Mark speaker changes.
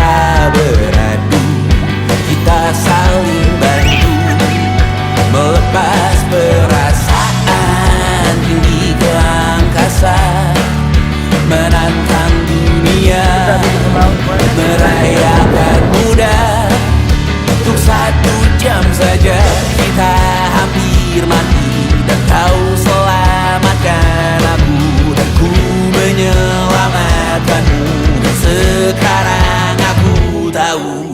Speaker 1: kita beradu, kita saling bantu, melepas perasaan tinggi ke angkasa, menantang dunia, merayakan muda. Untuk 1 jam saja kita hampir mati, dan kau selamatkan aku, dan ku menyelamatkanmu. Dan sekarang aku tahu